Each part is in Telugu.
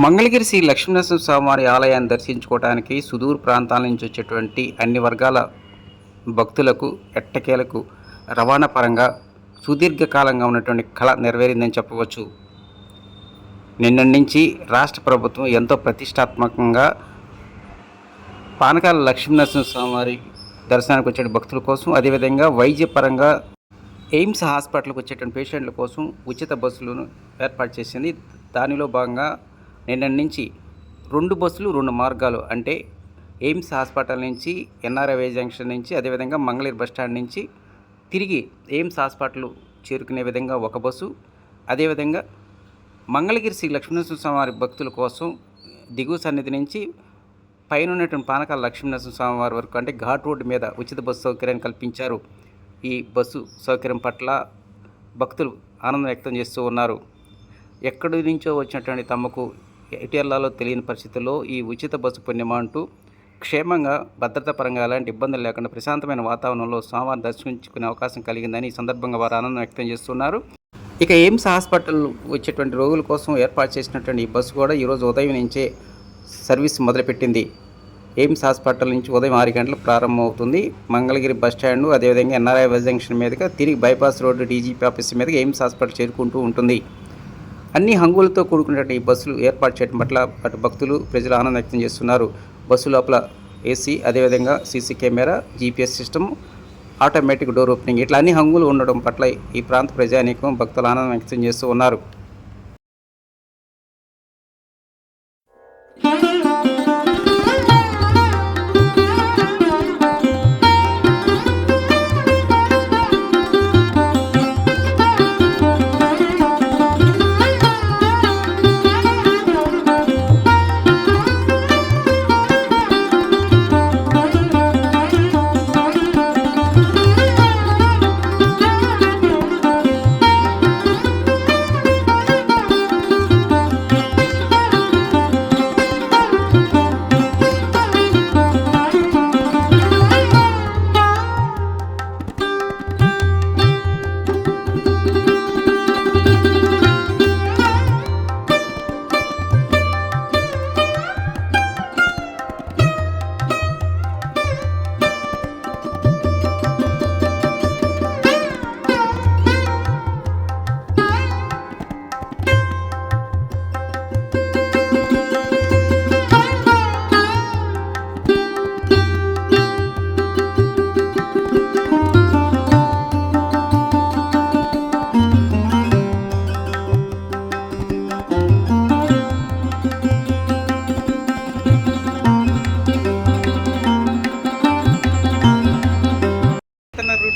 మంగళగిరి శ్రీ లక్ష్మీనరసింహ స్వామివారి ఆలయాన్ని దర్శించుకోవడానికి సుదూర ప్రాంతాల నుంచి వచ్చేటువంటి అన్ని వర్గాల భక్తులకు ఎట్టకేలకు రవాణా పరంగా సుదీర్ఘకాలంగా ఉన్నటువంటి కళ నెరవేరిందని చెప్పవచ్చు. నిన్నటి నుంచి రాష్ట్ర ప్రభుత్వం ఎంతో ప్రతిష్టాత్మకంగా పానకాల లక్ష్మీనరసింహ స్వామివారి దర్శనానికి వచ్చే భక్తుల కోసం, అదేవిధంగా వైద్యపరంగా ఎయిమ్స్ హాస్పిటల్కి వచ్చేటువంటి పేషెంట్ల కోసం ఉచిత బస్సులను ఏర్పాటు చేసింది. దానిలో భాగంగా నిన్నటి నుంచి 2 బస్సులు 2 మార్గాలు, అంటే ఎయిమ్స్ హాస్పిటల్ నుంచి ఎన్ఆర్ఐ జంక్షన్ నుంచి, అదేవిధంగా మంగళగిరి బస్టాండ్ నుంచి తిరిగి ఎయిమ్స్ హాస్పిటల్ చేరుకునే విధంగా ఒక బస్సు, అదేవిధంగా మంగళగిరి శ్రీ లక్ష్మీనరసింహ స్వామివారి భక్తుల కోసం దిగువ సన్నిధి నుంచి పైన ఉన్నటువంటి పానకాల లక్ష్మీనరసింహ స్వామివారి వరకు, అంటే ఘాట్ రోడ్డు మీద ఉచిత బస్సు సౌకర్యాన్ని కల్పించారు. ఈ బస్సు సౌకర్యం పట్ల భక్తులు ఆనందం వ్యక్తం చేస్తూ ఉన్నారు. ఎక్కడి నుంచో వచ్చినటువంటి తమకు ఎటు వెళ్ళాలో తెలియని పరిస్థితుల్లో ఈ ఉచిత బస్సు పుణ్యమా అంటూ క్షేమంగా భద్రతా పరంగా ఎలాంటి ఇబ్బందులు లేకుండా ప్రశాంతమైన వాతావరణంలో స్వామివారిని దర్శించుకునే అవకాశం కలిగిందని ఈ సందర్భంగా వారు ఆనందం వ్యక్తం చేస్తున్నారు. ఇక ఎయిమ్స్ హాస్పిటల్ వచ్చేటువంటి రోగుల కోసం ఏర్పాటు చేసినటువంటి ఈ బస్సు కూడా ఈరోజు ఉదయం నుంచే సర్వీస్ మొదలుపెట్టింది. ఎయిమ్స్ హాస్పిటల్ నుంచి ఉదయం 6 గంటలకు ప్రారంభమవుతుంది. మంగళగిరి బస్టాండు, అదేవిధంగా ఎన్ఆర్ఐ జంక్షన్ మీదుగా తిరిగి బైపాస్ రోడ్డు డీజీపీ ఆఫీస్ మీదుగా ఎయిమ్స్ హాస్పిటల్ చేరుకుంటూ ఉంటుంది. అన్ని హంగులతో కూడుకున్నటువంటి ఈ బస్సులు ఏర్పాటు చేయడం పట్ల అటు భక్తులు, ప్రజలు ఆనందం వ్యక్తం చేస్తున్నారు. బస్సు లోపల ఏసీ, అదేవిధంగా CC camera, GPS system, automatic door opening, ఇట్లా అన్ని హంగులు ఉండడం పట్ల ఈ ప్రాంత ప్రజానీకం, భక్తులు ఆనందం వ్యక్తం చేస్తూ ఉన్నారు.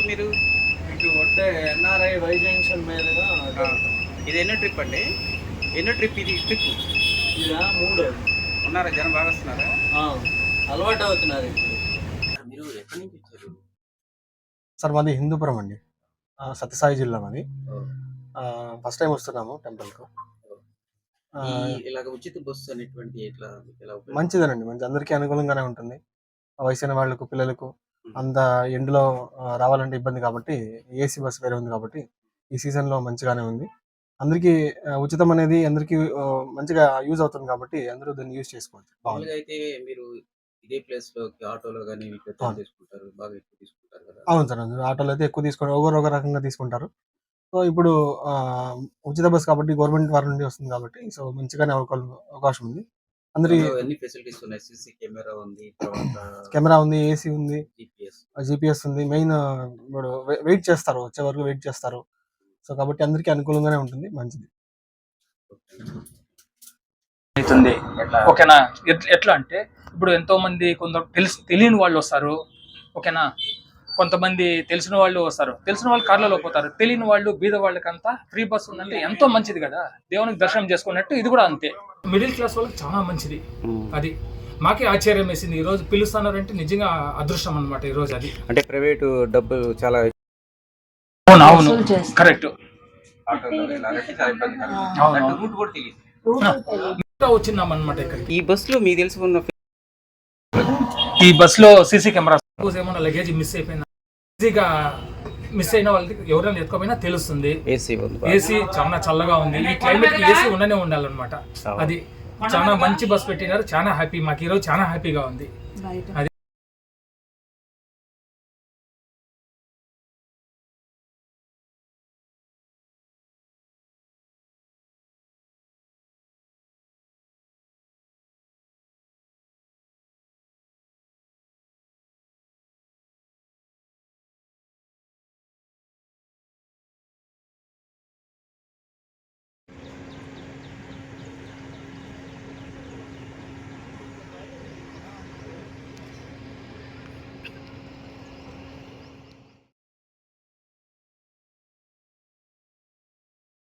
మీరు ఇటు వడ్డే ఎన్ఆర్ఐ వై జంక్షన్ మీదుగా ఇది ఎన్నో ట్రిప్ అండి? ఎన్నో ట్రిప్ ఇది? ట్రిప్ ఇలా 3 ఉన్నారా? జనం బాగా వస్తున్నారా? అలవాటు అవుతున్నారు. మీరు ఎక్కడి నుంచి వచ్చారు సార్? మాది హిందూపురం అండి, సత్యసాయి జిల్లా మాది. ఫస్ట్ టైం వస్తున్నాము టెంపుల్కు. ఇలాగ ఉచిత బస్సు అనేటువంటి మంచిదేనండి, మంచి అందరికీ అనుకూలంగానే ఉంటుంది. వయసైన వాళ్ళకు, పిల్లలకు అంత ఎండలో రావాలంటే ఇబ్బంది కాబట్టి ఏసీ బస్ వేరే ఉంది కాబట్టి ఈ సీజన్లో మంచిగానే ఉంది. అందరికీ ఉచితం అనేది అందరికీ మంచిగా యూజ్ అవుతుంది కాబట్టి అందరూ దాన్ని యూజ్ చేసుకోవచ్చు. అయితే మీరు ఇదే ప్లేస్ లో ఆటోలో కానీ తీసుకుంటారు, బాగా ఎక్కువ తీసుకుంటారు కదా? అవును సార్, ఆటోలో అయితే ఎక్కువ తీసుకుంటారు, ఒక రకంగా తీసుకుంటారు. సో ఇప్పుడు ఉచిత బస్ కాబట్టి గవర్నమెంట్ వారి నుండి వస్తుంది కాబట్టి సో మంచిగానే అవకాశం ఉంది. అందరికి అన్ని ఫెసిలిటీస్ ఉన్నాయి. సీసీ కెమెరా ఉంది, కెమెరా ఉంది, ఏసీ ఉంది, జీపీఎస్ ఉంది. మెయిన్ ఇప్పుడు వెయిట్ చేస్తారు, వచ్చే వరకు వెయిట్ చేస్తారు. సో కాబట్టి అందరికీ అనుకూలంగానే ఉంటుంది, మంచిది అవుతుంది. ఓకేనా? ఎట్లా అంటే ఇప్పుడు ఎంతో మంది కొందరు తెలియని వాళ్ళు వస్తారు, ఓకేనా? కొంతమంది తెలిసిన వాళ్ళు వస్తారు, తెలిసిన వాళ్ళు కార్లలో పోతారు, తెలియని వాళ్ళు బీద వాళ్ళకంతా ఫ్రీ బస్ ఉందంటే ఎంతో మంచిది కదా. దేవునికి దర్శనం చేసుకున్నట్టు ఇది కూడా అంతే. మిడిల్ క్లాస్ వాళ్ళకి చాలా మంచిది. అది మాకే ఆశ్చర్యం వేసింది. ఈ రోజు పిలుస్తున్నారంటే నిజంగా అదృష్టం అన్నమాట. ఈ రోజు అది అంటే ప్రైవేటు డబ్బులు చాలా అవును కరెక్ట్. వచ్చినామన్నమాట ఇక్కడికి. ఈ బస్సులో మీకు తెలిసి ఉన్న ఈ బస్సులో సీసీ కెమెరా, ఏమన్నా లగేజ్ మిస్ అయిపోయిందా, ఈజీగా మిస్ అయిన వాళ్ళకి ఎవరైనా ఎత్తుకోపోయినా తెలుస్తుంది. ఏసీ చాలా చల్లగా ఉంది. ఈ క్లైమేట్ కి ఏసీ ఉండనే ఉండాలన్నమాట. అది చాలా మంచి బస్ పెట్టినారు, చాలా హ్యాపీ, మాకు ఈరోజు చాలా హ్యాపీగా ఉంది. బయట అది